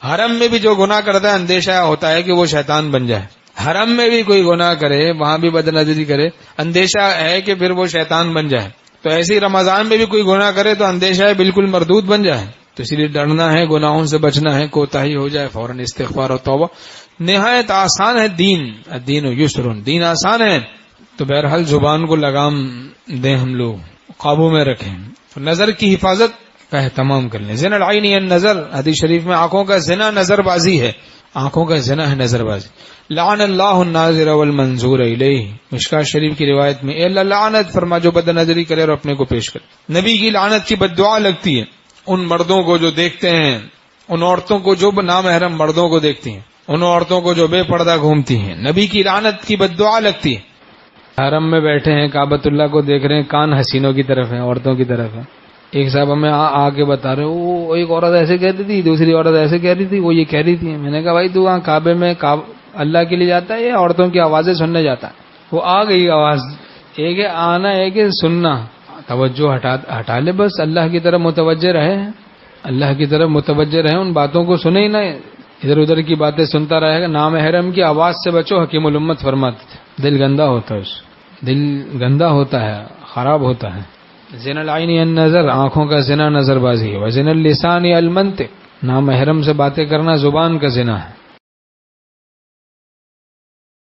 حرم میں بھی جو گناہ کرتا ہے اندیشہ ہوتا ہے کہ وہ شیطان بن جائے. حرم میں بھی کوئی گناہ کرے، وہاں بھی بد نظری کرے، اندیشہ ہے کہ پھر وہ شیطان بن جائے. تو ایسے ہی رمضان میں بھی کوئی گناہ کرے تو اندیشہ ہے بالکل مردود بن جائے. تو اسی لیے ڈرنا ہے، گناہوں سے بچنا ہے، کوتاہی ہو جائے فوراً استغفار و توبہ. نہایت آسان ہے دین، الدین یسر، دین آسان ہے. تو بہرحال زبان کو لگام دیں، ہم لوگ قابو میں رکھیں. نظر کی حفاظت کا اہتمام کر لیں. زنا العین النظر، حدیث شریف میں آنکھوں کا زنا نظر بازی ہے، آنکھوں کا زنا ہے نظر بازی. لعن اللہ الناظر والمنظور الیہ، مشکاۃ شریف کی روایت میں، اے اللہ لعنت فرما جو بد نظری کرے اور اپنے کو پیش کرے. نبی کی لعنت کی بد دعا لگتی ہے ان مردوں کو جو دیکھتے ہیں، ان عورتوں کو جو نامحرم مردوں کو دیکھتی ہیں، ان عورتوں کو جو بے پردہ گھومتی ہیں. نبی کی لعنت کی بد دعا لگتی ہے. حرم میں بیٹھے ہیں، کعبۃ اللہ کو دیکھ رہے ہیں، کان حسینوں کی طرف ہیں، عورتوں کی طرف ہیں. ایک صاحب ہمیں آ کے بتا رہے، وہ ایک عورت ایسے کہتی تھی، دوسری عورت ایسے کہہ رہی تھی، وہ یہ کہہ رہی تھی. میں نے کہا بھائی تو وہاں کعبے میں اللہ کے لیے جاتا ہے یا عورتوں کی آوازیں سننے جاتا ہے؟ وہ آ گئی آواز. ایک ہے آنا، ایک ہے سننا. توجہ ہٹا لے، بس اللہ کی طرف متوجہ رہے، اللہ کی طرف متوجہ رہے، ان باتوں کو سنے ہی نہ، ادھر ادھر کی باتیں سنتا رہے گا. نامحرم کی آواز سے بچو، حکیم الامت فرماتے تھے. دل گندا ہوتا ہے، دل گندا ہوتا ہے، خراب ہوتا ہے. زنا العین النظر، آنکھوں کا زنا نظر بازی ہے. وزنا اللسان المنطق، نامحرم سے باتیں کرنا زبان کا زنا ہے.